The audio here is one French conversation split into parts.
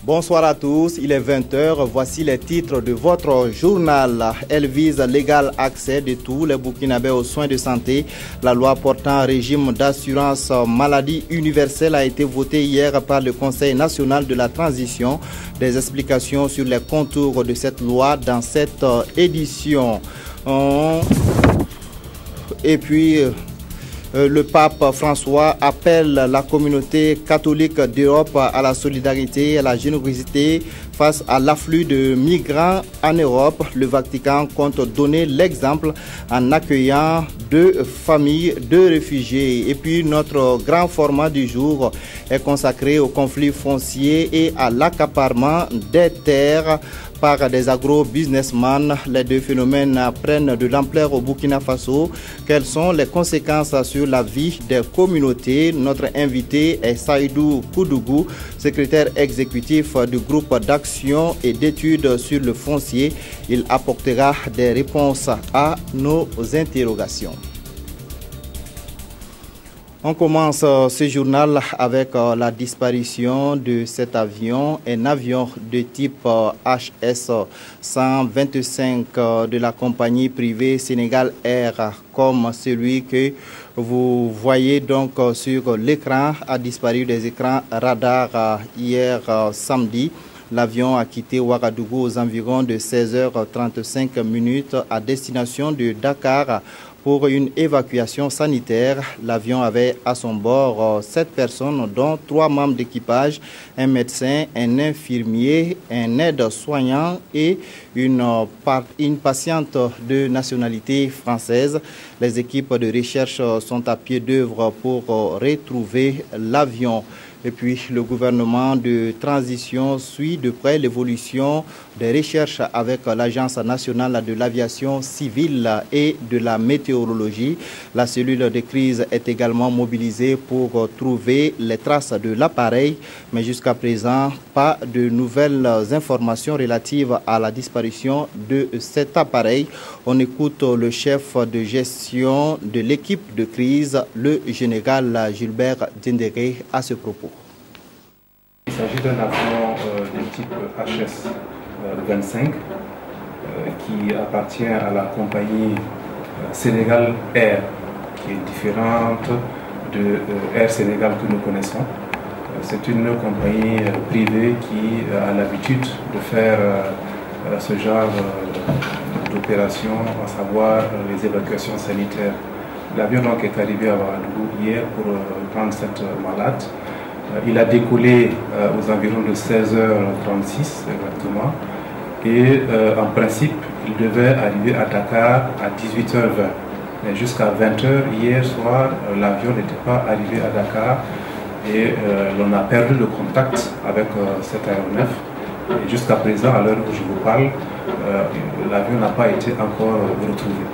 Bonsoir à tous, il est 20h, voici les titres de votre journal. Elle vise l'égal accès de tous les Burkinabés aux soins de santé. La loi portant un régime d'assurance maladie universelle a été votée hier par le Conseil national de la transition. Des explications sur les contours de cette loi dans cette édition. Et puis... le pape François appelle la communauté catholique d'Europe à la solidarité et à la générosité face à l'afflux de migrants en Europe. Le Vatican compte donner l'exemple en accueillant 2 familles de réfugiés. Et puis notre grand format du jour est consacré au conflit foncier et à l'accaparement des terres par des agro-businessmen. Les 2 phénomènes prennent de l'ampleur au Burkina Faso. Quelles sont les conséquences sur la vie des communautés? Notre invité est Saïdou Koudougou, secrétaire exécutif du groupe d'action et d'études sur le foncier. Il apportera des réponses à nos interrogations. On commence ce journal avec la disparition de cet avion, un avion de type HS-125 de la compagnie privée Sénégal Air, comme celui que vous voyez donc sur l'écran, a disparu des écrans radars hier samedi. L'avion a quitté Ouagadougou aux environs de 16h35 à destination de Dakar pour une évacuation sanitaire. L'avion avait à son bord 7 personnes, dont 3 membres d'équipage, un médecin, un infirmier, un aide-soignant et une patiente de nationalité française. Les équipes de recherche sont à pied d'œuvre pour retrouver l'avion. Et puis, le gouvernement de transition suit de près l'évolution des recherches avec l'Agence nationale de l'aviation civile et de la météorologie. La cellule de crise est également mobilisée pour trouver les traces de l'appareil. Mais jusqu'à présent, pas de nouvelles informations relatives à la disparition de cet appareil. On écoute le chef de gestion de l'équipe de crise, le général Gilbert Dindéré, à ce propos. Il s'agit d'un avion de type HS-25 qui appartient à la compagnie Sénégal Air, qui est différente de Air Sénégal que nous connaissons. C'est une compagnie privée qui a l'habitude de faire ce genre d'opération, à savoir les évacuations sanitaires. L'avion donc est arrivé à Ouagadougou hier pour prendre cette malade. Il a décollé aux environs de 16h36 exactement et en principe il devait arriver à Dakar à 18h20. Mais jusqu'à 20h hier soir, l'avion n'était pas arrivé à Dakar et l'on a perdu le contact avec cet aéronef. Et jusqu'à présent, à l'heure où je vous parle, l'avion n'a pas été encore retrouvé.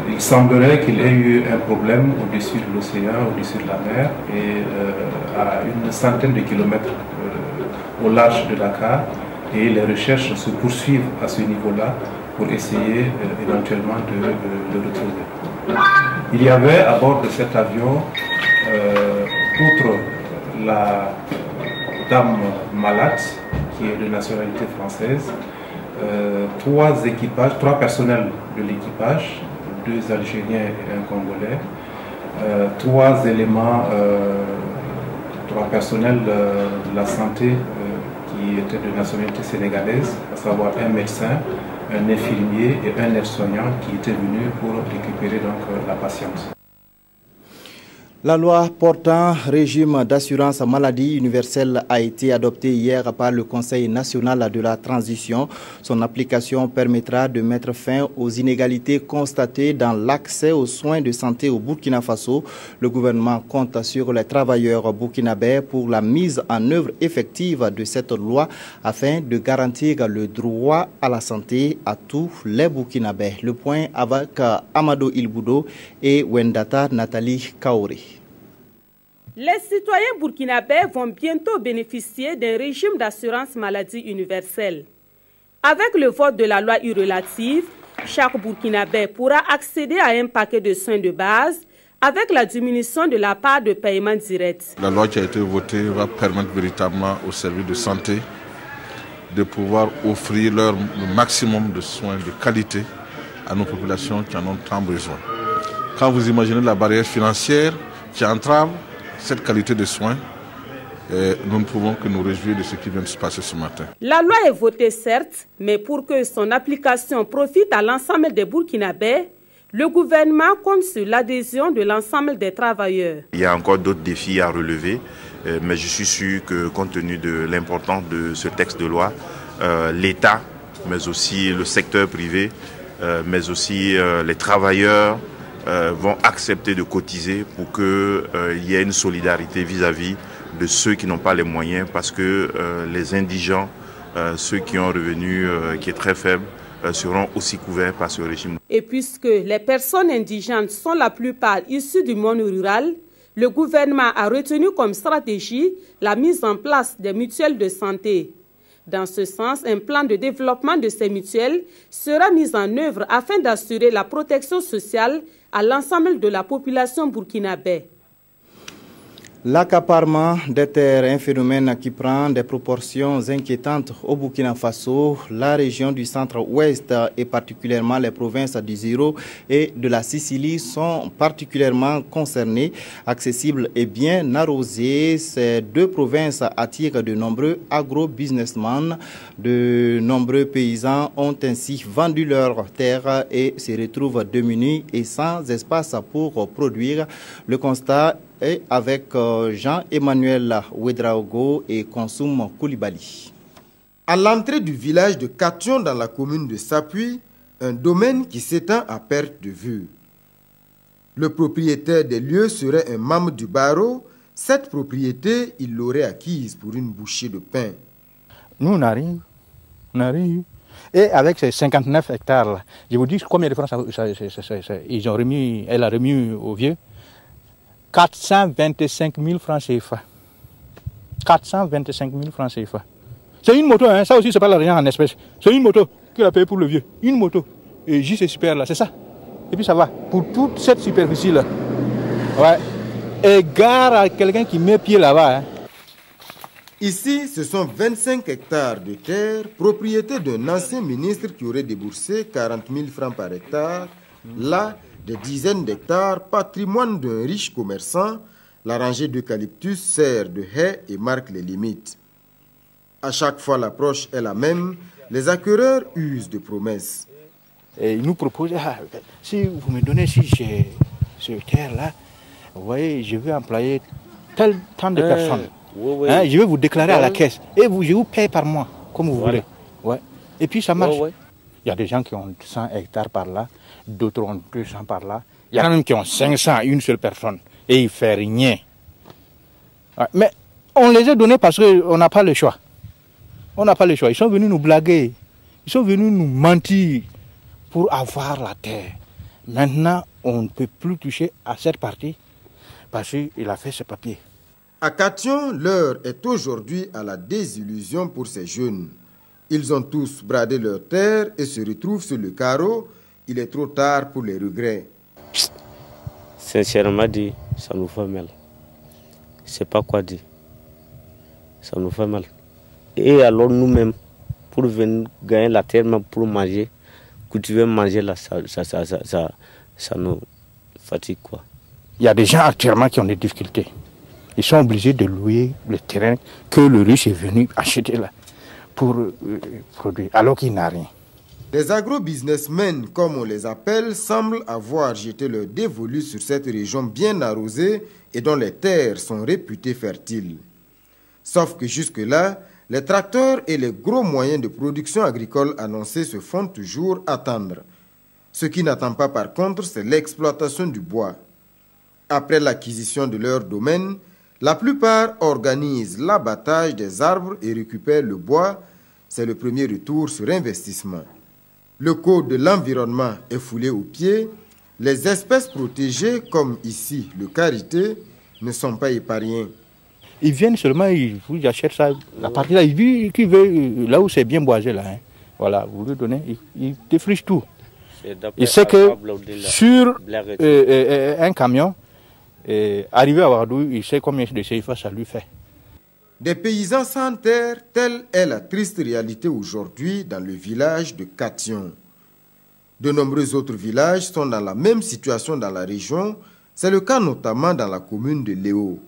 Il semblerait qu'il ait eu un problème au-dessus de l'océan, au-dessus de la mer et à une centaine de kilomètres au large de Dakar. Et les recherches se poursuivent à ce niveau-là pour essayer éventuellement de le retrouver. Il y avait à bord de cet avion, outre la dame malade qui est de nationalité française, 3 personnels de l'équipage, 2 Algériens et un Congolais, 3 éléments, 3 personnels de la santé qui étaient de nationalité sénégalaise, à savoir un médecin, un infirmier et un aide-soignant qui étaient venus pour récupérer donc la patiente. La loi portant régime d'assurance maladie universelle a été adoptée hier par le Conseil national de la transition. Son application permettra de mettre fin aux inégalités constatées dans l'accès aux soins de santé au Burkina Faso. Le gouvernement compte sur les travailleurs burkinabés pour la mise en œuvre effective de cette loi afin de garantir le droit à la santé à tous les Burkinabés. Le point avec Amadou Ilboudo et Wendata Nathalie Kaori. Les citoyens burkinabés vont bientôt bénéficier d'un régime d'assurance maladie universelle. Avec le vote de la loi relative, chaque Burkinabé pourra accéder à un paquet de soins de base avec la diminution de la part de paiement direct. La loi qui a été votée va permettre véritablement aux services de santé de pouvoir offrir le maximum de soins de qualité à nos populations qui en ont tant besoin. Quand vous imaginez la barrière financière qui entrave cette qualité de soins, nous ne pouvons que nous réjouir de ce qui vient de se passer ce matin. La loi est votée certes, mais pour que son application profite à l'ensemble des Burkinabés, le gouvernement compte sur l'adhésion de l'ensemble des travailleurs. Il y a encore d'autres défis à relever, mais je suis sûr que compte tenu de l'importance de ce texte de loi, l'État, mais aussi le secteur privé, mais aussi les travailleurs vont accepter de cotiser pour qu'il y ait une solidarité vis-à-vis de ceux qui n'ont pas les moyens, parce que les indigents, ceux qui ont un revenu qui est très faible, seront aussi couverts par ce régime. Et puisque les personnes indigentes sont la plupart issues du monde rural, le gouvernement a retenu comme stratégie la mise en place des mutuelles de santé. Dans ce sens, un plan de développement de ces mutuelles sera mis en œuvre afin d'assurer la protection sociale à l'ensemble de la population burkinabé. L'accaparement des terres est un phénomène qui prend des proportions inquiétantes au Burkina Faso. La région du centre-ouest et particulièrement les provinces du Ziro et de la Sicile sont particulièrement concernées, accessibles et bien arrosées. Ces deux provinces attirent de nombreux agro-businessmen. De nombreux paysans ont ainsi vendu leurs terres et se retrouvent démunis et sans espace pour produire. Le constat est avec Jean-Emmanuel Ouedraogo et Konsoum Koulibaly. À l'entrée du village de Kation dans la commune de Sapui, un domaine qui s'étend à perte de vue. Le propriétaire des lieux serait un membre du barreau. Cette propriété, il l'aurait acquise pour une bouchée de pain. Nous, on arrive. Et avec ces 59 hectares là, je vous dis combien de francs ils ont remis, elle a remis au vieux. 425 000 francs CFA. 425 000 francs CFA. C'est une moto, hein, ça aussi c'est pas l'argent en espèces. C'est une moto qu'il a payé pour le vieux. Une moto. Et juste c'est super là, c'est ça. Et puis ça va. Pour toute cette superficie là. Ouais. Et gare à quelqu'un qui met pied là-bas. Hein. Ici, ce sont 25 hectares de terre, propriété d'un ancien ministre qui aurait déboursé 40 000 francs par hectare. Là, des dizaines d'hectares, patrimoine d'un riche commerçant. La rangée d'eucalyptus sert de haie et marque les limites. À chaque fois, l'approche est la même. Les acquéreurs usent de promesses. Et ils nous proposent, si vous me donnez ce terre-là, vous voyez, je vais employer tant de personnes. Oui. Hein, je vais vous déclarer à la caisse. Et je vous paye par mois, comme vous voulez. Ouais. Et puis ça marche. Il y a des gens qui ont 100 hectares par là, d'autres ont 200 par là. Il y en a même qui ont 500 à une seule personne. Et ils ne font rien. Ouais. Mais on les a donnés parce qu'on n'a pas le choix. On n'a pas le choix. Ils sont venus nous blaguer. Ils sont venus nous mentir pour avoir la terre. Maintenant, on ne peut plus toucher à cette partie parce qu'il a fait ses papiers. À Kation, l'heure est aujourd'hui à la désillusion pour ces jeunes. Ils ont tous bradé leur terre et se retrouvent sur le carreau. Il est trop tard pour les regrets. Sincèrement dit, ça nous fait mal. Je ne sais pas quoi dire. Ça nous fait mal. Et alors nous-mêmes, pour venir gagner la terre, pour manger, cultiver, manger, là, ça nous fatigue, quoi. Il y a des gens actuellement qui ont des difficultés. Ils sont obligés de louer le terrain que le riche est venu acheter là pour produire, alors qu'il n'a rien. Les agro-businessmen, comme on les appelle, semblent avoir jeté leur dévolu sur cette région bien arrosée et dont les terres sont réputées fertiles. Sauf que jusque-là, les tracteurs et les gros moyens de production agricole annoncés se font toujours attendre. Ce qui n'attend pas par contre, c'est l'exploitation du bois. Après l'acquisition de leur domaine, la plupart organisent l'abattage des arbres et récupèrent le bois. C'est le premier retour sur investissement. Le code de l'environnement est foulé aux pieds. Les espèces protégées, comme ici le karité, ne sont pas épargnées. Ils viennent seulement, ils achètent ça, la partie là, qui veut, là où c'est bien boisé là. Hein. Voilà, vous lui donnez, ils défrichent tout. Il sait que sur un camion, arrivé à Ouagadougou, il sait combien de CFA ça lui fait. Des paysans sans terre, telle est la triste réalité aujourd'hui dans le village de Kation. De nombreux autres villages sont dans la même situation dans la région. C'est le cas notamment dans la commune de Léo.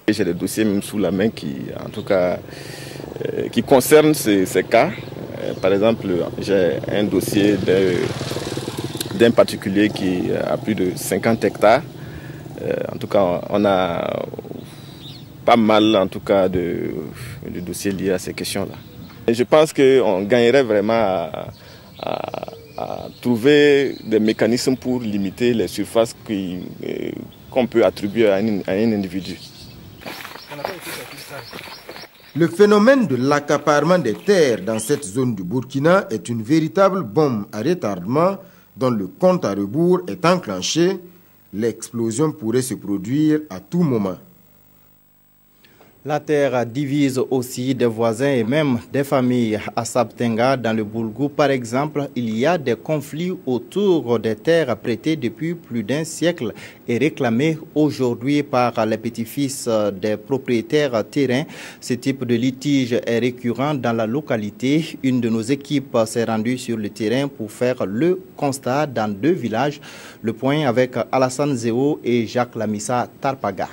J'ai des dossiers même sous la main qui, en tout cas, qui concernent ces cas. Par exemple, j'ai un dossier d'un particulier qui a plus de 50 hectares. En tout cas, on a pas mal en tout cas de dossiers liés à ces questions-là. Je pense qu'on gagnerait vraiment à trouver des mécanismes pour limiter les surfaces qu'on peut attribuer à un individu. Le phénomène de l'accaparement des terres dans cette zone du Burkina est une véritable bombe à retardement dont le compte à rebours est enclenché. L'explosion pourrait se produire à tout moment. La terre divise aussi des voisins et même des familles. À Sabtenga, dans le Boulgou, par exemple, il y a des conflits autour des terres prêtées depuis plus d'un siècle et réclamées aujourd'hui par les petits-fils des propriétaires terrains. Ce type de litige est récurrent dans la localité. Une de nos équipes s'est rendue sur le terrain pour faire le constat dans 2 villages. Le point avec Alassane Zéo et Jacques Lamissa Tarpaga.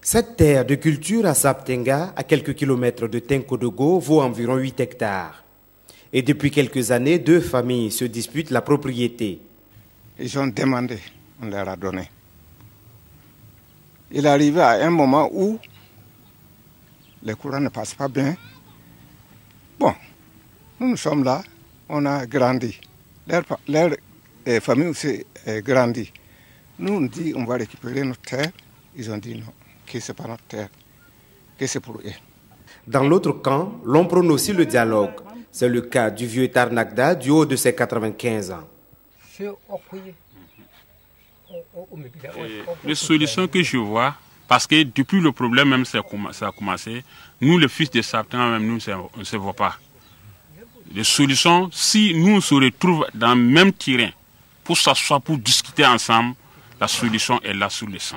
Cette terre de culture à Sabtenga, à quelques kilomètres de Tenkodogo, vaut environ 8 hectares. Et depuis quelques années, 2 familles se disputent la propriété. Ils ont demandé, on leur a donné. Il est arrivé à un moment où les courants ne passent pas bien. Bon, nous sommes là, on a grandi. Leur famille aussi a grandi. Nous, on dit on va récupérer notre terre. Ils ont dit non. Que c'est pas notre terre, que c'est pour eux. Dans l'autre camp, l'on prône aussi le dialogue. C'est le cas du vieux Tarnagda du haut de ses 95 ans. Les solutions que je vois, parce que depuis le problème même ça a commencé, nous les fils de Sabtenga même nous on ne se voit pas. Les solutions, si nous on se retrouve dans le même terrain pour s'asseoir, pour discuter ensemble, la solution est là sous le sang.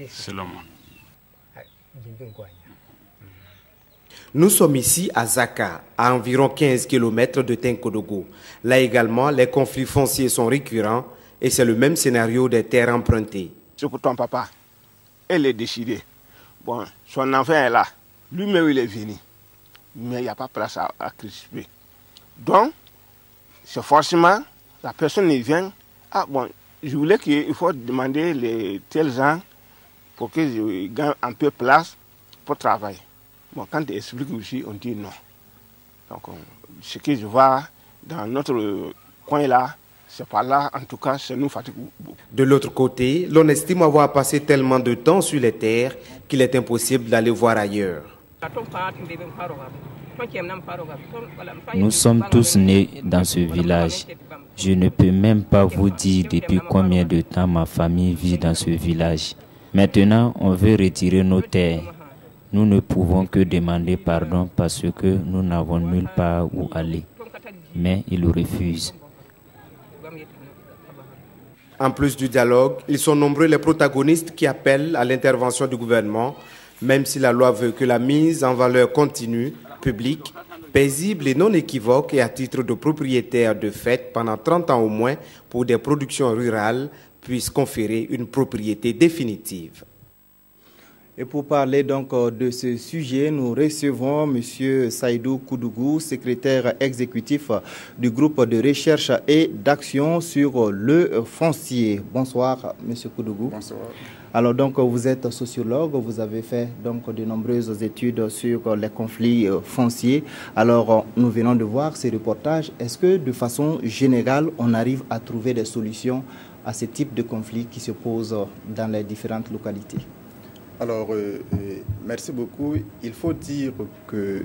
Selon moi. Nous sommes ici à Zaka, à environ 15 km de Tenkodogo. Là également, les conflits fonciers sont récurrents et c'est le même scénario des terres empruntées. C'est pour ton papa. Elle est décidée. Bon, son enfant est là. Lui-même, il est venu. Mais il n'y a pas place à crisper. Donc, c'est forcément, la personne y vient. Ah bon, je voulais qu'il faut demander les tels gens pour qu'ils gagnent un peu de place pour travailler. Bon, quand ils expliquent aussi, on dit non. Donc, ce que je vois dans notre coin là, c'est pas là, en tout cas, c'est nous fatigue beaucoup. De l'autre côté, l'on estime avoir passé tellement de temps sur les terres qu'il est impossible d'aller voir ailleurs. Nous sommes tous nés dans ce village. Je ne peux même pas vous dire depuis combien de temps ma famille vit dans ce village. Maintenant, on veut retirer nos terres. Nous ne pouvons que demander pardon parce que nous n'avons nulle part où aller. Mais ils refusent. En plus du dialogue, ils sont nombreux les protagonistes qui appellent à l'intervention du gouvernement, même si la loi veut que la mise en valeur continue, publique, paisible et non équivoque et à titre de propriétaire de fait pendant 30 ans au moins pour des productions rurales puisse conférer une propriété définitive. Et pour parler donc de ce sujet, nous recevons M. Saïdou Koudougou, secrétaire exécutif du groupe de recherche et d'action sur le foncier. Bonsoir, M. Koudougou. Bonsoir. Alors donc vous êtes sociologue, vous avez fait donc de nombreuses études sur les conflits fonciers. Alors nous venons de voir ces reportages. Est-ce que de façon générale, on arrive à trouver des solutions à ce type de conflits qui se posent dans les différentes localités? Alors, merci beaucoup. Il faut dire que,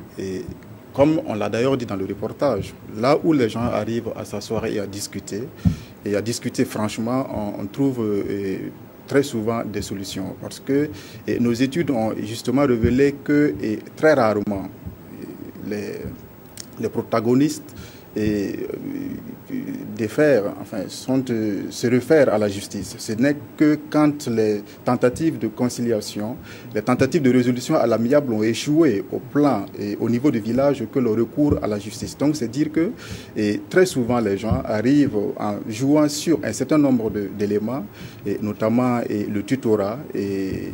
comme on l'a d'ailleurs dit dans le reportage, là où les gens arrivent à s'asseoir et à discuter franchement, on trouve très souvent des solutions. Parce que nos études ont justement révélé que très rarement, les protagonistes des défaire, enfin, se réfèrent à la justice. Ce n'est que quand les tentatives de conciliation, les tentatives de résolution à l'amiable ont échoué au plan et au niveau du village que l'on recourt à la justice. Donc c'est dire que très souvent les gens arrivent en jouant sur un certain nombre d'éléments, notamment le tutorat et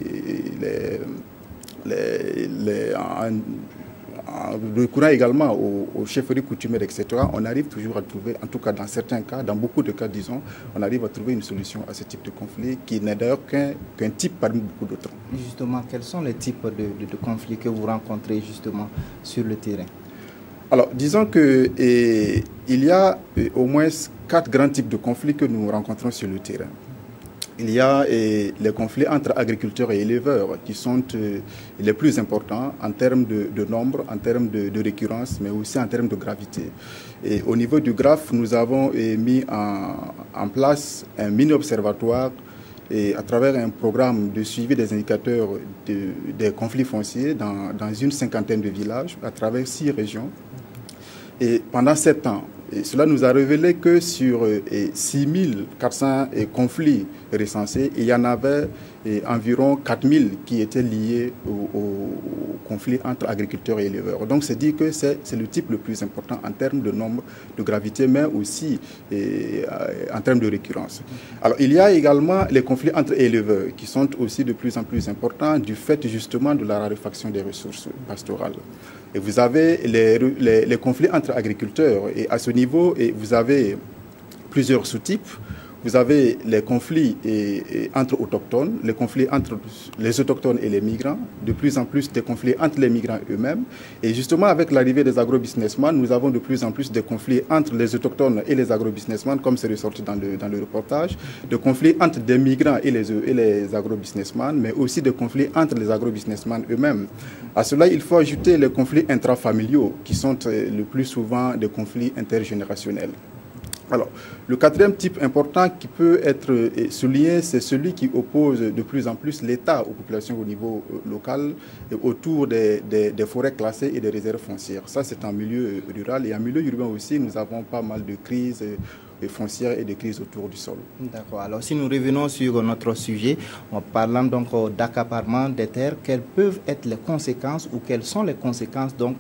en recourant également aux chefferies coutumières, etc., on arrive toujours à trouver, en tout cas dans certains cas, dans beaucoup de cas, disons, on arrive à trouver une solution à ce type de conflit qui n'est d'ailleurs qu'un type parmi beaucoup d'autres. Justement, quels sont les types de conflits que vous rencontrez justement sur le terrain? Alors, disons qu'il y a au moins 4 grands types de conflits que nous rencontrons sur le terrain. Il y a les conflits entre agriculteurs et éleveurs qui sont les plus importants en termes de nombre, en termes de récurrence, mais aussi en termes de gravité. Et au niveau du GRAF, nous avons mis en place un mini-observatoire et à travers un programme de suivi des indicateurs des conflits fonciers dans une 50aine de villages à travers 6 régions. Et pendant 7 ans, et cela nous a révélé que sur 6400 conflits recensés, il y en avait environ 4000 qui étaient liés au conflit entre agriculteurs et éleveurs. Donc c'est dit que c'est le type le plus important en termes de nombre, de gravité, mais aussi en termes de récurrence. Alors il y a également les conflits entre éleveurs qui sont aussi de plus en plus importants du fait justement de la raréfaction des ressources pastorales. Et vous avez les conflits entre agriculteurs et à ce niveau, vous avez plusieurs sous-types. Vous avez les conflits entre autochtones, les conflits entre les autochtones et les migrants, de plus en plus des conflits entre les migrants eux-mêmes. Et justement, avec l'arrivée des agrobusinessmen, nous avons de plus en plus des conflits entre les autochtones et les agrobusinessmen, comme c'est ressorti dans le reportage, des conflits entre des migrants et les agrobusinessmen, mais aussi des conflits entre les agrobusinessmen eux-mêmes. À cela, il faut ajouter les conflits intrafamiliaux, qui sont le plus souvent des conflits intergénérationnels. Alors, le 4e type important qui peut être souligné, c'est celui qui oppose de plus en plus l'État aux populations au niveau local autour des forêts classées et des réserves foncières. Ça, c'est en milieu rural. Et en milieu urbain aussi, nous avons pas mal de crises foncières et de crises autour du sol. D'accord. Alors, si nous revenons sur notre sujet, en parlant donc d'accaparement des terres, quelles peuvent être les conséquences ou quelles sont les conséquences donc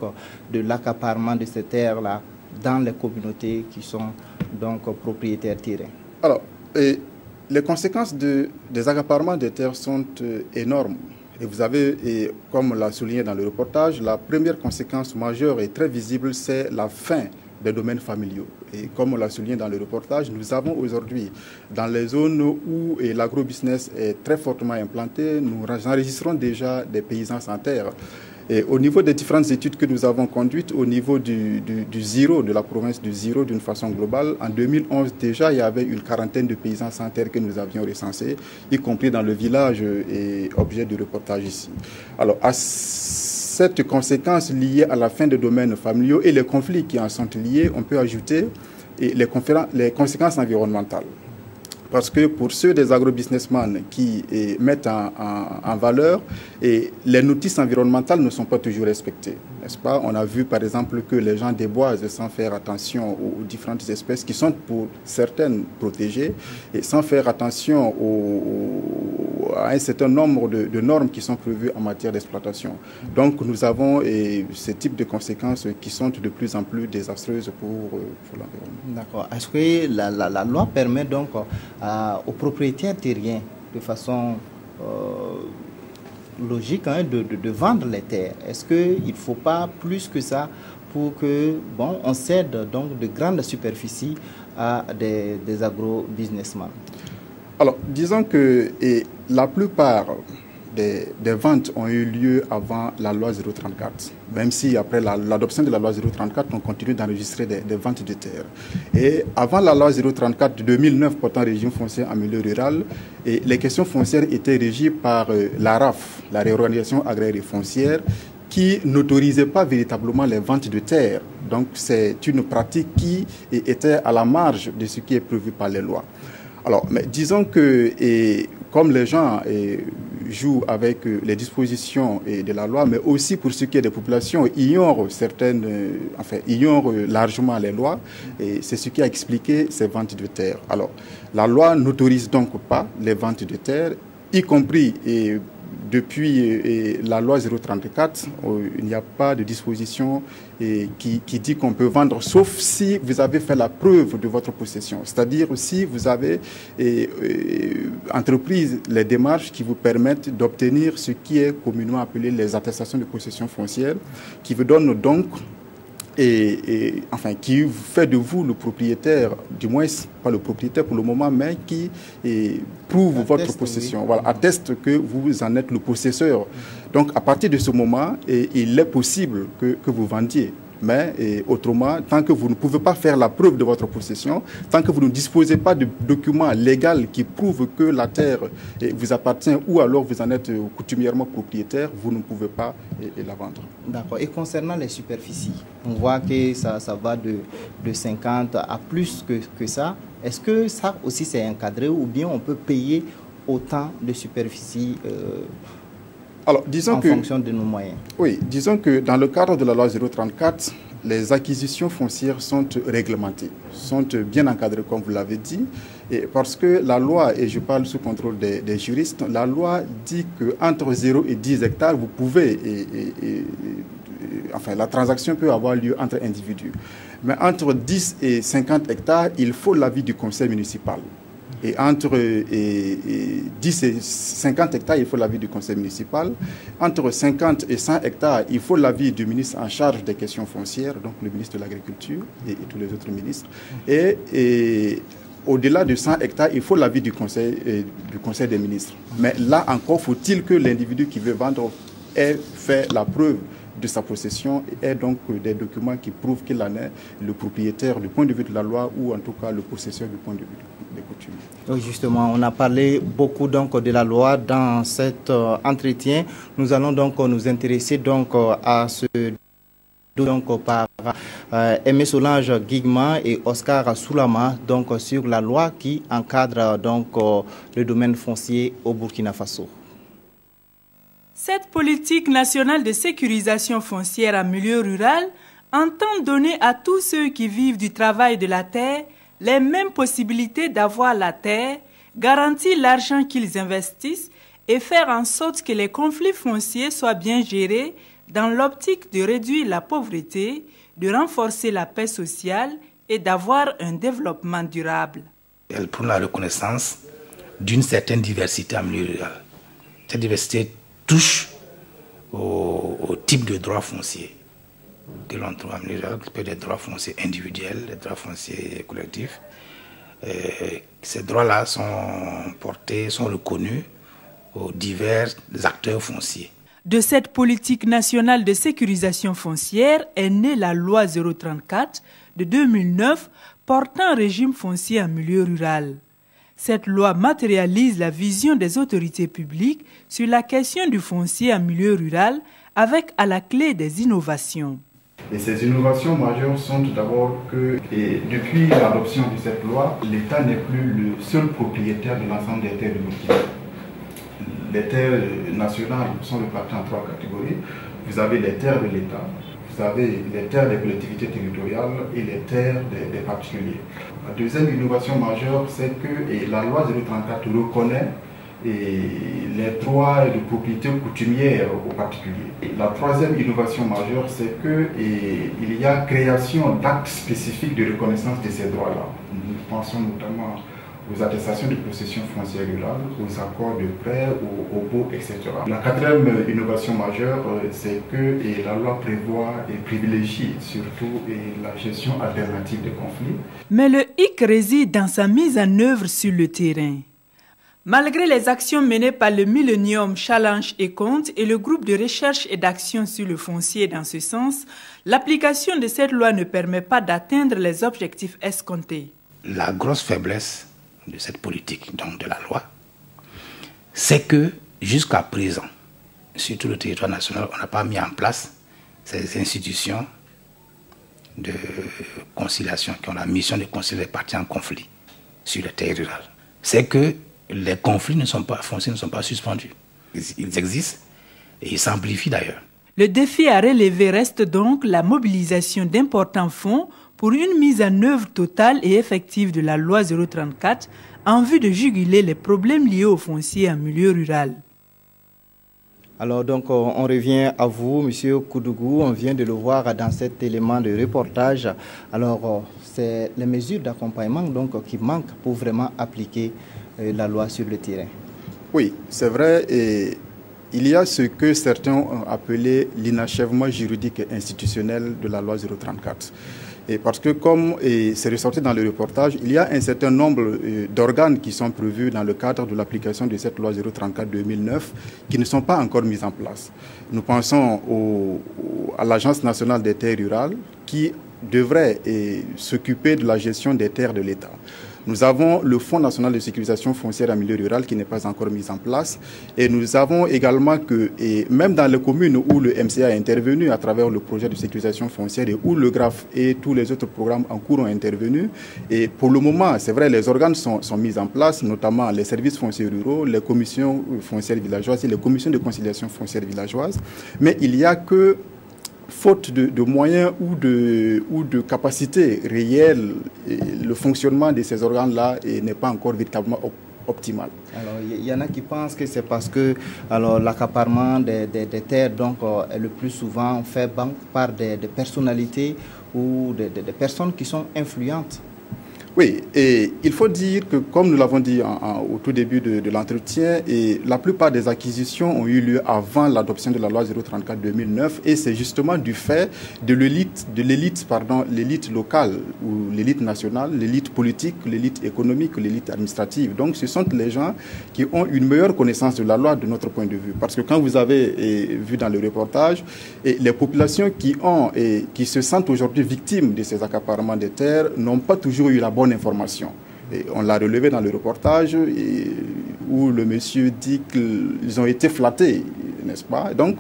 de l'accaparement de ces terres-là dans les communautés qui sont donc propriétaires terriens? Alors, les conséquences des accaparements des terres sont énormes. Et vous avez, comme on l'a souligné dans le reportage, la première conséquence majeure et très visible, c'est la fin des domaines familiaux. Et comme on l'a souligné dans le reportage, nous avons aujourd'hui, dans les zones où l'agrobusiness est très fortement implanté, nous enregistrons déjà des paysans sans terre. Et au niveau des différentes études que nous avons conduites, au niveau du Ziro, de la province du Ziro d'une façon globale, en 2011 déjà, il y avait une quarantaine de paysans sans terre que nous avions recensés, y compris dans le village et objet du reportage ici. Alors, à cette conséquence liée à la fin des domaines familiaux et les conflits qui en sont liés, on peut ajouter les conséquences environnementales. Parce que pour ceux des agrobusinessmen qui mettent en valeur, les notices environnementales ne sont pas toujours respectées, n'est-ce pas? On a vu par exemple que les gens déboisent sans faire attention aux différentes espèces qui sont pour certaines protégées et sans faire attention à un certain nombre de normes qui sont prévues en matière d'exploitation. Donc nous avons ce type de conséquences qui sont de plus en plus désastreuses pour l'environnement. D'accord. Est-ce que la loi permet donc aux propriétaires terriens de façon logique de vendre les terres? Est-ce qu'il ne faut pas plus que ça pour que on cède donc de grandes superficies à des agro-businessmen? Alors, disons que la plupart des ventes ont eu lieu avant la loi 034. Même si après l'adoption de la loi 034, on continue d'enregistrer des ventes de terres. Et avant la loi 034 de 2009 portant régime foncier en milieu rural, les questions foncières étaient régies par la RAF, la réorganisation agraire et foncière, qui n'autorisait pas véritablement les ventes de terres. Donc c'est une pratique qui était à la marge de ce qui est prévu par les lois. Alors, mais disons que, comme les gens joue avec les dispositions de la loi, mais aussi pour ce qui est des populations, ignorent largement les lois, et c'est ce qui a expliqué ces ventes de terre. Alors, la loi n'autorise donc pas les ventes de terre, y compris depuis la loi 034, il n'y a pas de disposition qui dit qu'on peut vendre, sauf si vous avez fait la preuve de votre possession. C'est-à-dire si vous avez entrepris les démarches qui vous permettent d'obtenir ce qui est communément appelé les attestations de possession foncière, qui vous donnent donc qui fait de vous le propriétaire, du moins pas le propriétaire pour le moment, mais qui prouve votre possession, voilà, atteste que vous en êtes le possesseur. Donc à partir de ce moment, il est possible que vous vendiez. Mais autrement, tant que vous ne pouvez pas faire la preuve de votre possession, tant que vous ne disposez pas de documents légaux qui prouvent que la terre vous appartient ou alors vous en êtes coutumièrement propriétaire, vous ne pouvez pas la vendre. D'accord. Et concernant les superficies, on voit que ça va de 50 à plus que ça. Est-ce que ça aussi c'est encadré ou bien on peut payer autant de superficie Alors, disons fonction de nos moyens? Oui, disons que dans le cadre de la loi 034, les acquisitions foncières sont réglementées, sont bien encadrées, comme vous l'avez dit, et parce que la loi, et je parle sous contrôle des juristes, la loi dit qu'entre 0 et 10 hectares, vous pouvez, la transaction peut avoir lieu entre individus. Mais entre 10 et 50 hectares, il faut l'avis du conseil municipal. Et entre 10 et 50 hectares, il faut l'avis du conseil municipal. Entre 50 et 100 hectares, il faut l'avis du ministre en charge des questions foncières, donc le ministre de l'Agriculture et tous les autres ministres. Et au-delà de 100 hectares, il faut l'avis du conseil des ministres. Mais là encore, faut-il que l'individu qui veut vendre ait fait la preuve de sa possession et ait donc des documents qui prouvent qu'il en est le propriétaire du point de vue de la loi ou en tout cas le possesseur du point de vue des coutumes. Oui, justement, on a parlé beaucoup donc de la loi dans cet entretien. Nous allons donc nous intéresser donc à ce par Aimé Solange Guigman et Oscar Soulama donc sur la loi qui encadre donc le domaine foncier au Burkina Faso. Cette politique nationale de sécurisation foncière en milieu rural entend donner à tous ceux qui vivent du travail de la terre les mêmes possibilités d'avoir la terre, garantir l'argent qu'ils investissent et faire en sorte que les conflits fonciers soient bien gérés dans l'optique de réduire la pauvreté, de renforcer la paix sociale et d'avoir un développement durable. Elle prône la reconnaissance d'une certaine diversité en milieu rural. Cette diversité touche au type de droits fonciers que l'on trouve en milieu rural, qui peut être des droits fonciers individuels, des droits fonciers collectifs. Ces droits-là sont portés, sont reconnus aux divers acteurs fonciers. De cette politique nationale de sécurisation foncière est née la loi 034 de 2009 portant un régime foncier en milieu rural. Cette loi matérialise la vision des autorités publiques sur la question du foncier en milieu rural avec à la clé des innovations. Et ces innovations majeures sont tout d'abord que depuis l'adoption de cette loi, l'État n'est plus le seul propriétaire de l'ensemble des terres du Burkina. Les terres nationales sont réparties en trois catégories. Vous avez les terres de l'État, vous avez les terres des collectivités territoriales et les terres des particuliers. La deuxième innovation majeure, c'est que la loi 034 reconnaît les droits de propriété coutumière aux particuliers. Et la troisième innovation majeure, c'est qu'il y a création d'actes spécifiques de reconnaissance de ces droits-là. Nous pensons notamment aux attestations de possession foncière rurale, aux accords de prêt, aux baux, etc. La quatrième innovation majeure, c'est que la loi prévoit et privilégie surtout la gestion alternative des conflits. Mais le hic réside dans sa mise en œuvre sur le terrain. Malgré les actions menées par le Millennium Challenge et Compte et le groupe de recherche et d'action sur le foncier dans ce sens, l'application de cette loi ne permet pas d'atteindre les objectifs escomptés. La grosse faiblesse de cette politique, donc de la loi, c'est que jusqu'à présent, sur tout le territoire national, on n'a pas mis en place ces institutions de conciliation qui ont la mission de concilier les parties en conflit sur le terrain rural. C'est que les conflits fonciers ne sont pas suspendus. ils existent et ils s'amplifient d'ailleurs. Le défi à relever reste donc la mobilisation d'importants fonds pour une mise en œuvre totale et effective de la loi 034 en vue de juguler les problèmes liés au foncier en milieu rural. Alors donc on revient à vous, Monsieur Koudougou, on vient de le voir dans cet élément de reportage. Alors c'est les mesures d'accompagnement donc qui manquent pour vraiment appliquer la loi sur le terrain. Oui, c'est vrai, et il y a ce que certains ont appelé l'inachèvement juridique et institutionnel de la loi 034. Et parce que, comme c'est ressorti dans le reportage, il y a un certain nombre d'organes qui sont prévus dans le cadre de l'application de cette loi 034-2009 qui ne sont pas encore mis en place. Nous pensons à l'Agence nationale des terres rurales qui devrait s'occuper de la gestion des terres de l'État. Nous avons le Fonds national de sécurisation foncière en milieu rural qui n'est pas encore mis en place. Et nous avons également que, même dans les communes où le MCA est intervenu à travers le projet de sécurisation foncière et où le GRAF et tous les autres programmes en cours ont intervenu, et pour le moment, c'est vrai, les organes sont mis en place, notamment les services fonciers ruraux, les commissions foncières villageoises et les commissions de conciliation foncière villageoise. Mais il n'y a que faute de moyens ou de capacités réelles, le fonctionnement de ces organes-là n'est pas encore véritablement optimal. Alors, il y en a qui pensent que c'est parce que l'accaparement des terres donc, est le plus souvent fait par des personnalités ou des personnes qui sont influentes. Oui, et il faut dire que, comme nous l'avons dit au tout début de l'entretien, la plupart des acquisitions ont eu lieu avant l'adoption de la loi 034-2009, et c'est justement du fait de l'élite locale, ou l'élite nationale, l'élite politique, l'élite économique, l'élite administrative. Donc ce sont les gens qui ont une meilleure connaissance de la loi de notre point de vue. Parce que quand vous avez vu dans le reportage, les populations qui se sentent aujourd'hui victimes de ces accaparements des terres n'ont pas toujours eu la bonne information. Et on l'a relevé dans le reportage où le monsieur dit qu'ils ont été flattés, n'est-ce pas? Donc,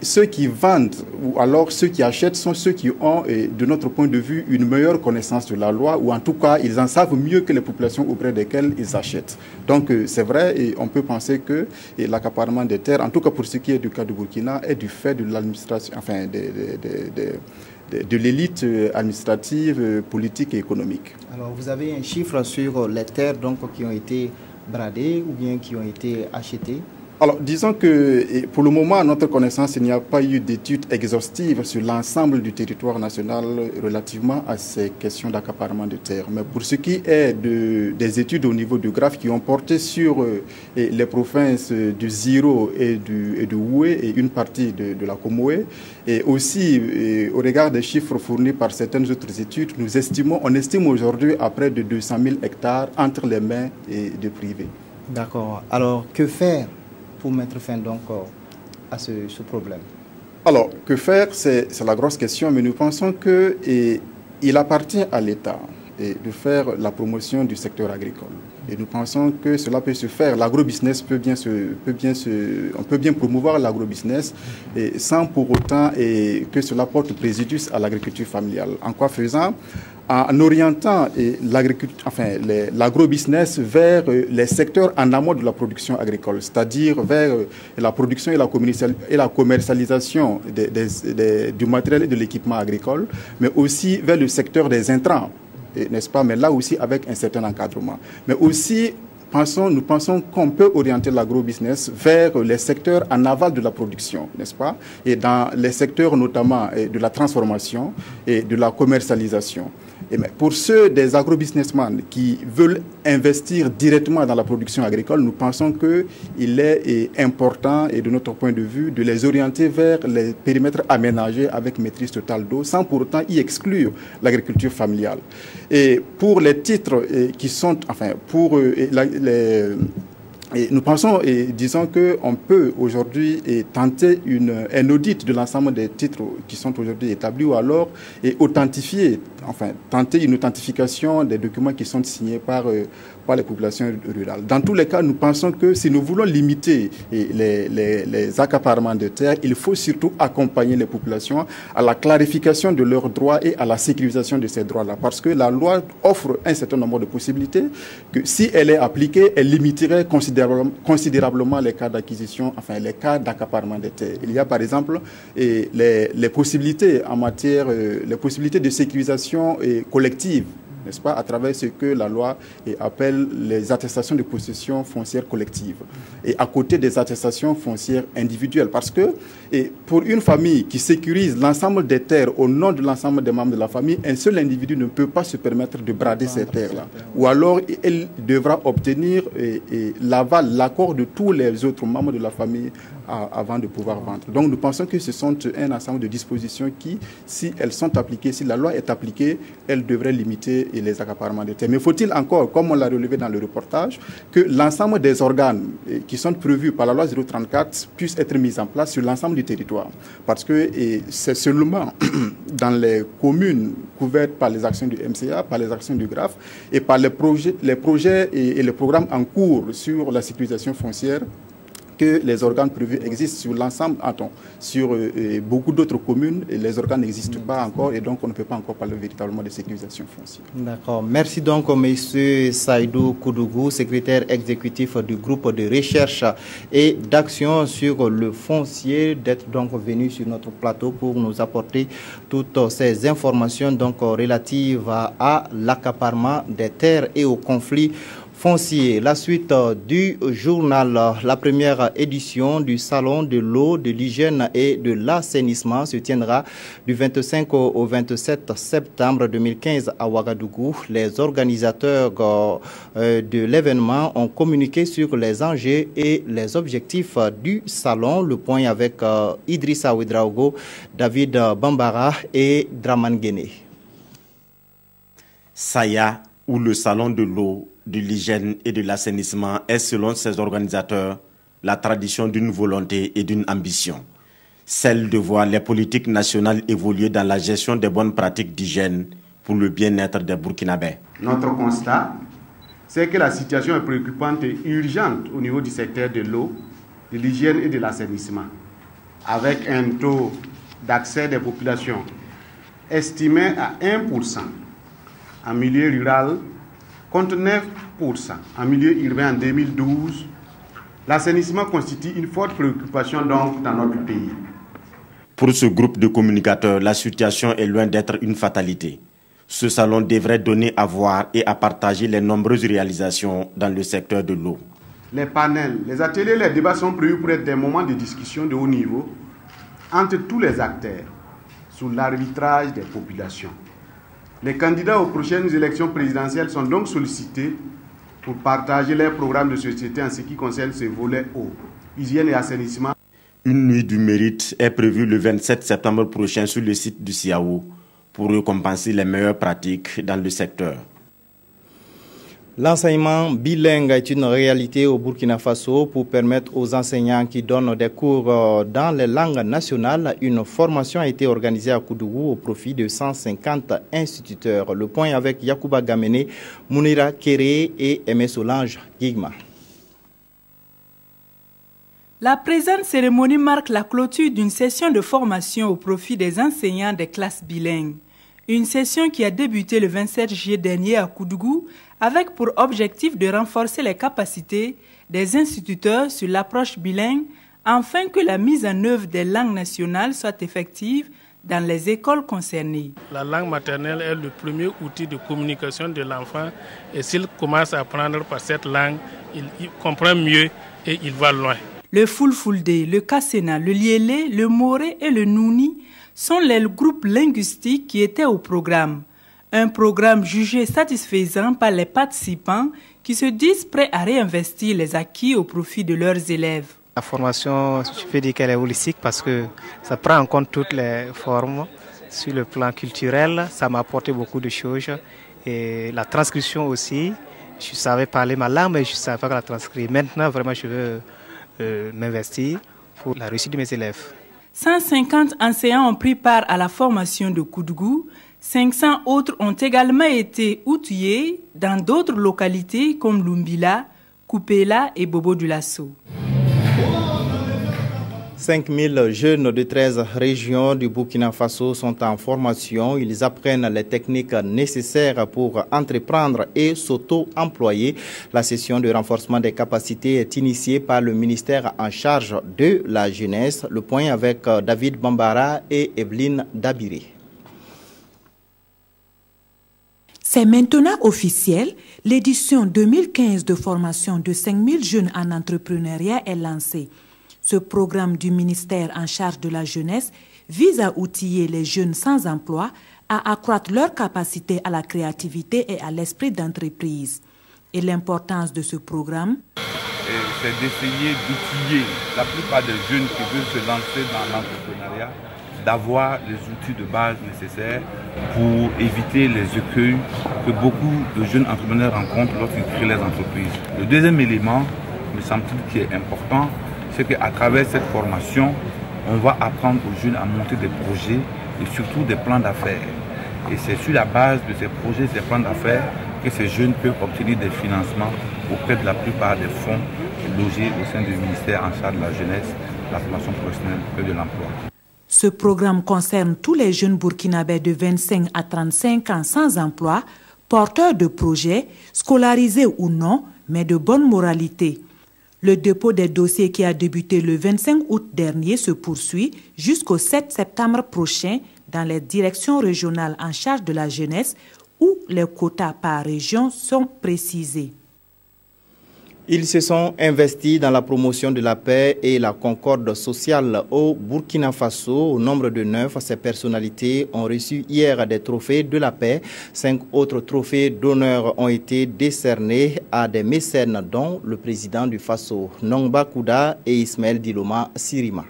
ceux qui vendent ou alors ceux qui achètent sont ceux qui ont, de notre point de vue, une meilleure connaissance de la loi, ou en tout cas, ils en savent mieux que les populations auprès desquelles ils achètent. Donc, c'est vrai, et on peut penser que l'accaparement des terres, en tout cas pour ce qui est du cas du Burkina, est du fait de l'administration, enfin, de l'élite administrative, politique et économique. Alors, vous avez un chiffre sur les terres donc, qui ont été bradées ou bien qui ont été achetées? Alors, disons que pour le moment, à notre connaissance, il n'y a pas eu d'études exhaustives sur l'ensemble du territoire national relativement à ces questions d'accaparement de terres. Mais pour ce qui est des études au niveau du GRAF qui ont porté sur les provinces du Ziro et du Houé et une partie de la Comoé, et aussi au regard des chiffres fournis par certaines autres études, on estime aujourd'hui à près de 200 000 hectares entre les mains de privés. D'accord. Alors, que faire pour mettre fin donc à ce problème? Alors, que faire, c'est la grosse question, mais nous pensons qu'il appartient à l'État de faire la promotion du secteur agricole. Et nous pensons que cela peut se faire. L'agrobusiness on peut bien promouvoir l'agrobusiness sans pour autant que cela porte préjudice à l'agriculture familiale. En quoi faisant? En orientant l'agrobusiness vers les secteurs en amont de la production agricole, c'est-à-dire vers la production et la commercialisation du matériel et de l'équipement agricole, mais aussi vers le secteur des intrants, n'est-ce pas, mais là aussi avec un certain encadrement. Mais aussi, nous pensons qu'on peut orienter l'agrobusiness vers les secteurs en aval de la production, n'est-ce pas, et dans les secteurs notamment de la transformation et de la commercialisation. Et pour ceux des agrobusinessmen qui veulent investir directement dans la production agricole, nous pensons qu'il est important, et de notre point de vue, de les orienter vers les périmètres aménagés avec maîtrise totale d'eau, sans pour autant y exclure l'agriculture familiale. Et pour les titres qui sont, nous pensons et disons qu'on peut aujourd'hui tenter un audit de l'ensemble des titres qui sont aujourd'hui établis, ou alors authentifier tenter une authentification des documents qui sont signés par les populations rurales. Dans tous les cas, nous pensons que si nous voulons limiter les accaparements de terres, il faut surtout accompagner les populations à la clarification de leurs droits et à la sécurisation de ces droits-là. Parce que la loi offre un certain nombre de possibilités que si elle est appliquée, elle limiterait considérablement les cas d'acquisition, les cas d'accaparement de terres. Il y a par exemple les possibilités en matière, les possibilités de sécurisation collective, n'est-ce pas, à travers ce que la loi appelle les attestations de possession foncière collective. Et à côté des attestations foncières individuelles. Parce que pour une famille qui sécurise l'ensemble des terres au nom de l'ensemble des membres de la famille, un seul individu ne peut pas se permettre de brader ces terres-là. Ou alors, elle devra obtenir l'aval, l'accord de tous les autres membres de la famille avant de pouvoir vendre. Donc nous pensons que ce sont un ensemble de dispositions qui, si elles sont appliquées, si la loi est appliquée, elles devraient limiter les accaparements de terres. Mais faut-il encore, comme on l'a relevé dans le reportage, que l'ensemble des organes qui sont prévus par la loi 034 puissent être mis en place sur l'ensemble du territoire. Parce que c'est seulement dans les communes couvertes par les actions du MCA, par les actions du GRAF et par les projets et les programmes en cours sur la sécurisation foncière que les organes prévus existent sur l'ensemble, sur beaucoup d'autres communes, et les organes n'existent pas encore, et donc on ne peut pas encore parler véritablement de sécurisation foncière. D'accord. Merci donc, M. Saïdou Koudougou, secrétaire exécutif du groupe de recherche et d'action sur le foncier, d'être donc venu sur notre plateau pour nous apporter toutes ces informations donc relatives à l'accaparement des terres et au conflit foncier. La suite du journal, la première édition du Salon de l'eau, de l'hygiène et de l'assainissement se tiendra du 25 au 27 septembre 2015 à Ouagadougou. Les organisateurs de l'événement ont communiqué sur les enjeux et les objectifs du salon. Le point avec Idrissa Ouedraogo, David Bambara et Draman Guéné. Saya, ou le Salon de l'eau, de l'hygiène et de l'assainissement est, selon ses organisateurs, la tradition d'une volonté et d'une ambition, celle de voir les politiques nationales évoluer dans la gestion des bonnes pratiques d'hygiène pour le bien-être des Burkinabés. Notre constat, c'est que la situation est préoccupante et urgente au niveau du secteur de l'eau, de l'hygiène et de l'assainissement, avec un taux d'accès des populations estimé à 1% en milieu rural, contre 9% en milieu urbain en 2012, l'assainissement constitue une forte préoccupation donc dans notre pays. Pour ce groupe de communicateurs, la situation est loin d'être une fatalité. Ce salon devrait donner à voir et à partager les nombreuses réalisations dans le secteur de l'eau. Les panels, les ateliers, les débats sont prévus pour être des moments de discussion de haut niveau entre tous les acteurs sous l'arbitrage des populations. Les candidats aux prochaines élections présidentielles sont donc sollicités pour partager leurs programmes de société en ce qui concerne ce volet eau, hygiène et assainissement. Une nuit du mérite est prévue le 27 septembre prochain sur le site du CIAO pour récompenser les meilleures pratiques dans le secteur. L'enseignement bilingue est une réalité au Burkina Faso pour permettre aux enseignants qui donnent des cours dans les langues nationales. Une formation a été organisée à Koudougou au profit de 150 instituteurs. Le point avec Yacouba Gamene, Mounira Kéré et Aimé Solange Guigma. La présente cérémonie marque la clôture d'une session de formation au profit des enseignants des classes bilingues. Une session qui a débuté le 27 juillet dernier à Koudougou avec pour objectif de renforcer les capacités des instituteurs sur l'approche bilingue afin que la mise en œuvre des langues nationales soit effective dans les écoles concernées. La langue maternelle est le premier outil de communication de l'enfant et s'il commence à apprendre par cette langue, il comprend mieux et il va loin. Le Fulfulde, le Kassena, le Liélé, le Moré et le Nouni sont les groupes linguistiques qui étaient au programme. Un programme jugé satisfaisant par les participants qui se disent prêts à réinvestir les acquis au profit de leurs élèves. La formation, je peux dire qu'elle est holistique parce que ça prend en compte toutes les formes. Sur le plan culturel, ça m'a apporté beaucoup de choses. Et la transcription aussi, je savais parler ma langue, mais je ne savais pas la transcrire. Maintenant, vraiment, je veux m'investir pour la réussite de mes élèves. 150 enseignants ont pris part à la formation de Koudougou. 500 autres ont également été outillés dans d'autres localités comme Lumbila, Koupela et Bobo-Dioulasso. 5000 jeunes de 13 régions du Burkina Faso sont en formation. Ils apprennent les techniques nécessaires pour entreprendre et s'auto-employer. La session de renforcement des capacités est initiée par le ministère en charge de la jeunesse. Le point avec David Bambara et Evelyne Dabiri. C'est maintenant officiel. L'édition 2015 de formation de 5000 jeunes en entrepreneuriat est lancée. Ce programme du ministère en charge de la jeunesse vise à outiller les jeunes sans emploi, à accroître leur capacité à la créativité et à l'esprit d'entreprise. Et l'importance de ce programme, c'est d'essayer d'outiller la plupart des jeunes qui veulent se lancer dans l'entrepreneuriat, d'avoir les outils de base nécessaires pour éviter les écueils que beaucoup de jeunes entrepreneurs rencontrent lorsqu'ils créent les entreprises. Le deuxième élément, me semble-t-il, qui est important, c'est qu'à travers cette formation, on va apprendre aux jeunes à monter des projets et surtout des plans d'affaires. Et c'est sur la base de ces projets, ces plans d'affaires, que ces jeunes peuvent obtenir des financements auprès de la plupart des fonds logés au sein du ministère en charge de la jeunesse, de la formation professionnelle et de l'emploi. Ce programme concerne tous les jeunes burkinabés de 25 à 35 ans sans emploi, porteurs de projets, scolarisés ou non, mais de bonne moralité. Le dépôt des dossiers qui a débuté le 25 août dernier se poursuit jusqu'au 7 septembre prochain dans les directions régionales en charge de la jeunesse où les quotas par région sont précisés. Ils se sont investis dans la promotion de la paix et la concorde sociale au Burkina Faso. Au nombre de 9, ces personnalités ont reçu hier des trophées de la paix. 5 autres trophées d'honneur ont été décernés à des mécènes, dont le président du Faso, Nongba Kouda, et Ismaël Diloma Sirima.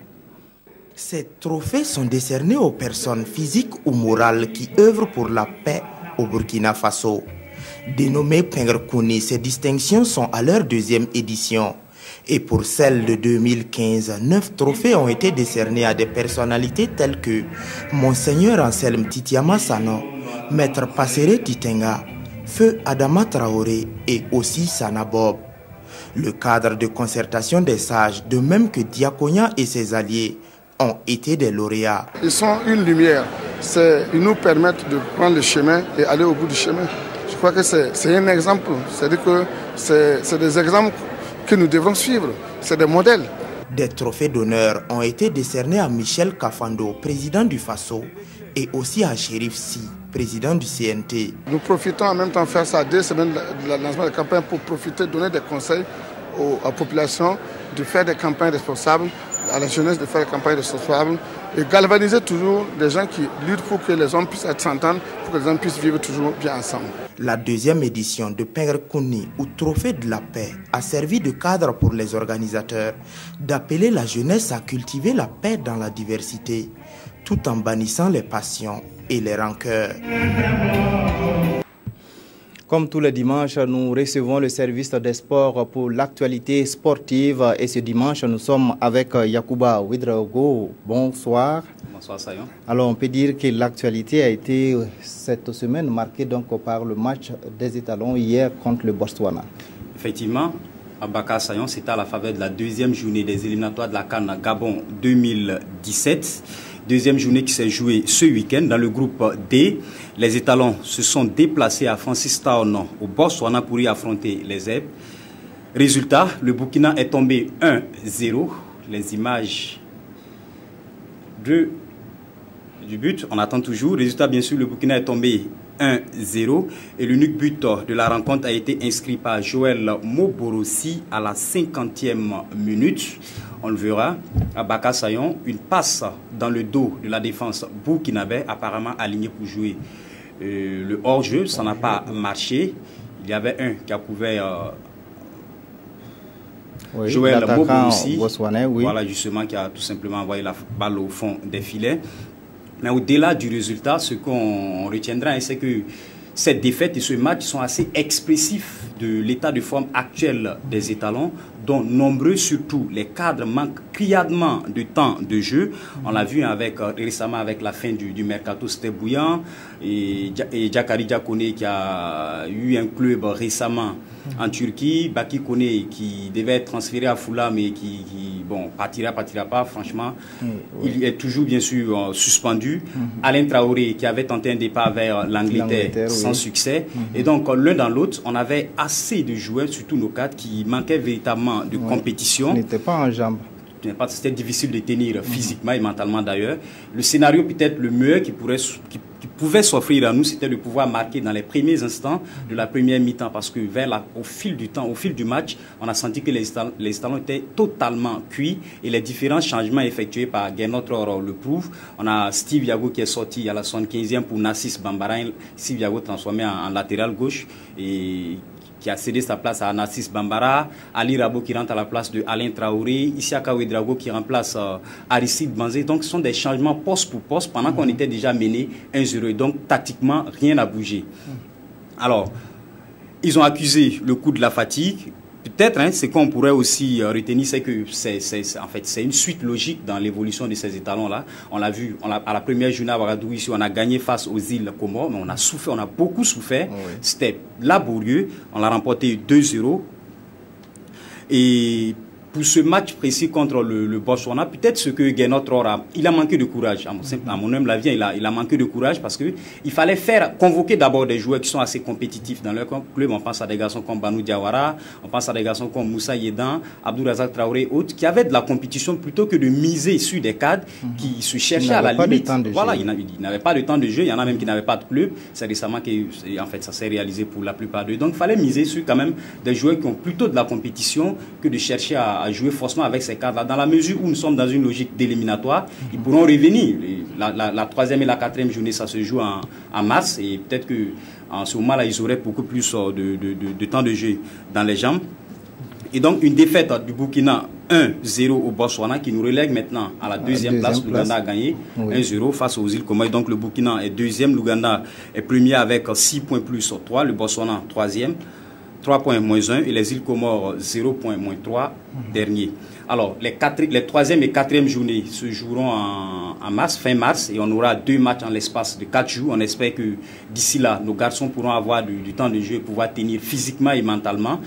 Ces trophées sont décernés aux personnes physiques ou morales qui œuvrent pour la paix au Burkina Faso. Dénommées Pengerkouni, ces distinctions sont à leur deuxième édition. Et pour celle de 2015, 9 trophées ont été décernés à des personnalités telles que Monseigneur Anselme Titiama Sano, Maître Passere Titenga, Feu Adama Traoré et aussi Sana Bob. Le cadre de concertation des sages, de même que Diakonia et ses alliés, ont été des lauréats. Ils sont une lumière. Ils nous permettent de prendre le chemin et aller au bout du chemin. Je crois que c'est un exemple. C'est-à-dire que c'est des exemples que nous devrons suivre. C'est des modèles. Des trophées d'honneur ont été décernés à Michel Kafando, président du Faso, et aussi à Chérif Si, président du CNT. Nous profitons en même temps de faire ça 2 semaines de la lancement de la campagne pour profiter, donner des conseils à la population, de faire des campagnes responsables, à la jeunesse de faire des campagnes responsables et galvaniser toujours des gens qui luttent pour que les hommes puissent s'entendre, pour que les hommes puissent vivre toujours bien ensemble. La deuxième édition de Pengerkouni, ou Trophée de la paix, a servi de cadre pour les organisateurs d'appeler la jeunesse à cultiver la paix dans la diversité, tout en bannissant les passions et les rancœurs. Comme tous les dimanches, nous recevons le service des sports pour l'actualité sportive. Et ce dimanche, nous sommes avec Yacouba Ouedraogo. Bonsoir. Bonsoir, Sayon. Alors, on peut dire que l'actualité a été cette semaine marquée donc par le match des étalons hier contre le Botswana. Effectivement, à Bakar Sayon, c'était à la faveur de la deuxième journée des éliminatoires de la CAN Gabon 2017. Deuxième journée qui s'est jouée ce week-end dans le groupe D. Les étalons se sont déplacés à Francistown au Botswana pour y affronter les Zèbres. Résultat, le Burkina est tombé 1-0. Les images du but, on attend toujours. Résultat, bien sûr, le Burkina est tombé 1-0 et l'unique but de la rencontre a été inscrit par Joël Moborossi à la 50e minute. On le verra à Bakar Sayon, une passe dans le dos de la défense burkinabé, apparemment alignée pour jouer le hors-jeu. Ça n'a pas marché. Il y avait un qui a couvert Joël Moborossi, oui. Voilà, justement, qui a tout simplement envoyé la balle au fond des filets. Mais au-delà du résultat, ce qu'on retiendra, c'est que cette défaite et ce match sont assez expressifs de l'état de forme actuel des étalons, dont nombreux, surtout les cadres, manquent criardement de temps de jeu. On l'a vu récemment avec la fin du mercato, c'était bouillant. Et Djakari Diakone qui a eu un club récemment en Turquie, Baki Kone qui devait être transféré à Fulham mais qui partira pas, franchement. Il est toujours bien sûr suspendu. Alain Traoré qui avait tenté un départ vers l'Angleterre sans succès. Et donc l'un dans l'autre, on avait assez de joueurs, surtout nos cadres, qui manquaient véritablement de compétition. Ils n'étaient pas en jambes. C'était difficile de tenir physiquement et mentalement d'ailleurs. Le scénario peut-être le mieux qui pouvait s'offrir à nous, c'était de pouvoir marquer dans les premiers instants de la première mi-temps, parce que au fil du temps, au fil du match, on a senti que les talons étaient totalement cuits et les différents changements effectués par Gernot Rohr le prouvent. On a Steve Yago qui est sorti à la 75e pour Nassis Bambara, Steve Yago transformé en latéral gauche et qui a cédé sa place à Nassis Bambara, Ali Rabo qui rentre à la place de Alain Traoré, Isiaka Ouedraogo qui remplace Aristide Banzé. Donc ce sont des changements poste pour poste pendant qu'on était déjà mené 1-0. Donc tactiquement, rien n'a bougé. Alors, ils ont accusé le coup de la fatigue. Peut-être, ce qu'on pourrait aussi retenir, c'est que c'est une suite logique dans l'évolution de ces étalons-là. On l'a vu, à la première journée à Ouagadougou, ici, on a gagné face aux îles Comores, mais on a beaucoup souffert. Oui. C'était laborieux. On l'a remporté 2-0. Et pour ce match précis contre le Botswana, peut-être ce que Gernot Rohr il a manqué de courage. À mon humble avis, il a manqué de courage parce qu'il fallait convoquer d'abord des joueurs qui sont assez compétitifs dans leur club. On pense à des garçons comme Banou Diawara, on pense à des garçons comme Moussa Yedan, Abdou Razak Traoré et autres, qui avaient de la compétition plutôt que de miser sur des cadres qui se cherchaient à la limite. Voilà, ils n'avaient pas de temps de jeu, il y en a même qui n'avaient pas de club. C'est récemment que ça s'est réalisé pour la plupart d'eux. Donc il fallait miser sur quand même des joueurs qui ont plutôt de la compétition que de chercher à jouer forcément avec ces cadres-là. Dans la mesure où nous sommes dans une logique d'éliminatoire, ils pourront revenir. La troisième et la quatrième journée, ça se joue en mars, et peut-être qu'en ce moment-là, ils auraient beaucoup plus de temps de jeu dans les jambes. Et donc, une défaite du Burkina 1-0 au Botswana qui nous relègue maintenant à la deuxième place. L'Ouganda a gagné 1-0 face aux îles Comores. Donc, le Burkina est deuxième, l'Ouganda est premier avec 6 points plus 3, le Botswana troisième. 3 points moins 1 et les îles Comores 0 points moins 3 derniers. Alors, les troisième et quatrième journées se joueront en mars, fin mars, et on aura 2 matchs en l'espace de 4 jours. On espère que d'ici là, nos garçons pourront avoir du temps de jeu et pouvoir tenir physiquement et mentalement.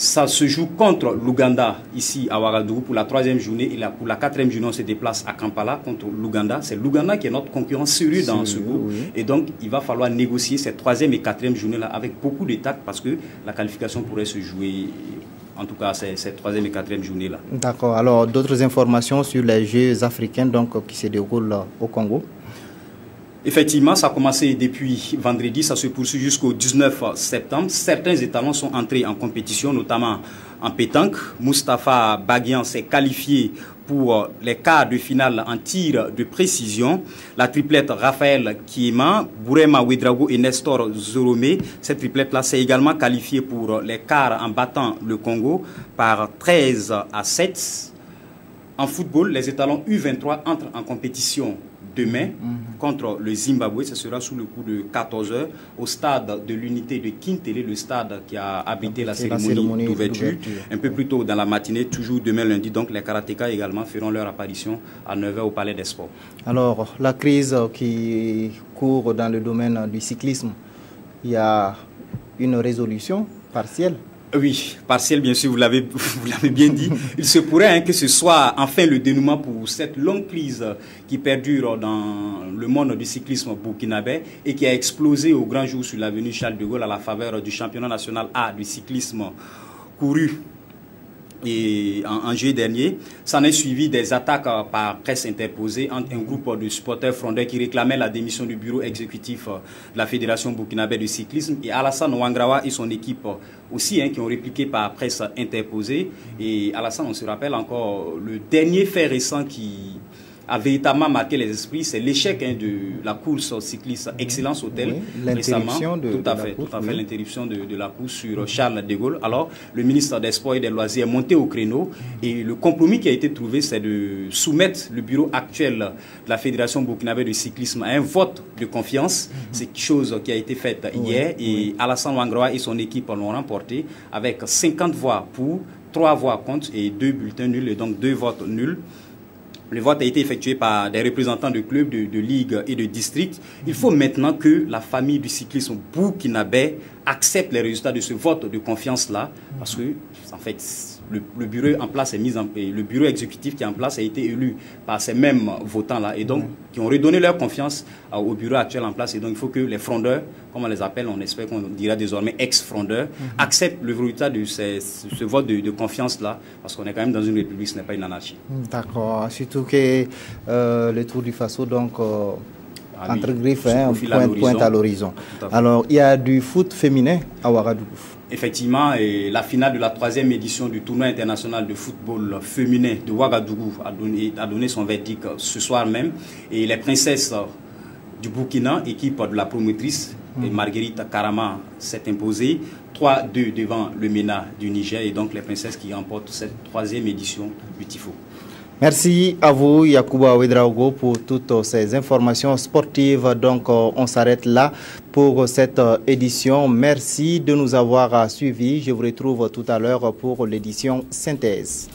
Ça se joue contre l'Ouganda, ici à Ouagadougou, pour la troisième journée. Et pour la quatrième journée, on se déplace à Kampala contre l'Ouganda. C'est l'Ouganda qui est notre concurrent sérieux dans ce groupe. Oui. Et donc, il va falloir négocier cette troisième et quatrième journée-là avec beaucoup de tact parce que la qualification pourrait se jouer, en tout cas, cette troisième et quatrième journée-là. D'accord. Alors, d'autres informations sur les Jeux africains qui se déroulent au Congo? Effectivement, ça a commencé depuis vendredi, ça se poursuit jusqu'au 19 septembre. Certains étalons sont entrés en compétition, notamment en pétanque. Moustapha Baguian s'est qualifié pour les quarts de finale en tir de précision. La triplette Raphaël Kiema, Bourema Ouedraogo et Nestor Zoromé, cette triplette-là s'est également qualifiée pour les quarts en battant le Congo par 13-7. En football, les étalons U23 entrent en compétition demain contre le Zimbabwe. Ce sera sous le coup de 14h au stade de l'unité de Kintele, le stade qui a abrité la cérémonie d'ouverture. Un peu plus tôt dans la matinée, toujours demain lundi. Donc les karatékas également feront leur apparition à 9h au Palais des Sports. Alors, la crise qui court dans le domaine du cyclisme, il y a une résolution partielle? Oui, partiel, bien sûr, vous l'avez bien dit. Il se pourrait que ce soit enfin le dénouement pour cette longue crise qui perdure dans le monde du cyclisme burkinabé et qui a explosé au grand jour sur l'avenue Charles de Gaulle à la faveur du championnat national A du cyclisme couru et en juillet dernier. S'en est suivi des attaques par presse interposée entre un groupe de supporters frondeurs qui réclamaient la démission du bureau exécutif de la Fédération burkinabé de cyclisme et Alassane Ouangrawa et son équipe aussi qui ont répliqué par presse interposée. Et Alassane, on se rappelle encore le dernier fait récent qui a véritablement marqué les esprits, c'est l'échec de la course cycliste Excellence Hôtel récemment. Tout à fait, l'interruption de la course sur Charles de Gaulle. Alors, le ministre des Sports et des Loisirs est monté au créneau et le compromis qui a été trouvé, c'est de soumettre le bureau actuel de la Fédération burkinabé de cyclisme à un vote de confiance. C'est quelque chose qui a été fait hier et Alassane Ouangroa et son équipe l'ont remporté avec 50 voix pour, 3 voix contre et 2 bulletins nuls et donc 2 votes nuls. Le vote a été effectué par des représentants de clubs, de ligues et de districts. Il faut maintenant que la famille du cyclisme burkinabé accepte les résultats de ce vote de confiance-là, parce que, en fait, le bureau en place le bureau exécutif qui est en place a été élu par ces mêmes votants-là, et donc, qui ont redonné leur confiance au bureau actuel en place. Et donc, il faut que les frondeurs, comme on les appelle, on espère qu'on dira désormais ex-frondeurs, acceptent le résultat de ce vote de confiance-là, parce qu'on est quand même dans une république, ce n'est pas une anarchie. D'accord. Surtout que le Tour du Faso, donc, entre griffes, pointe à l'horizon. Alors, il y a du foot féminin à Ouagadougou. Effectivement, et la finale de la 3e édition du tournoi international de football féminin de Ouagadougou a donné son verdict ce soir même. Et les princesses du Burkina, équipe de la promotrice, Marguerite Karama, s'est imposée 3-2 devant le MENA du Niger. Et donc les princesses qui remportent cette 3e édition du Tifo. Merci à vous, Yacouba Ouedraogo, pour toutes ces informations sportives. Donc, on s'arrête là pour cette édition. Merci de nous avoir suivis. Je vous retrouve tout à l'heure pour l'édition synthèse.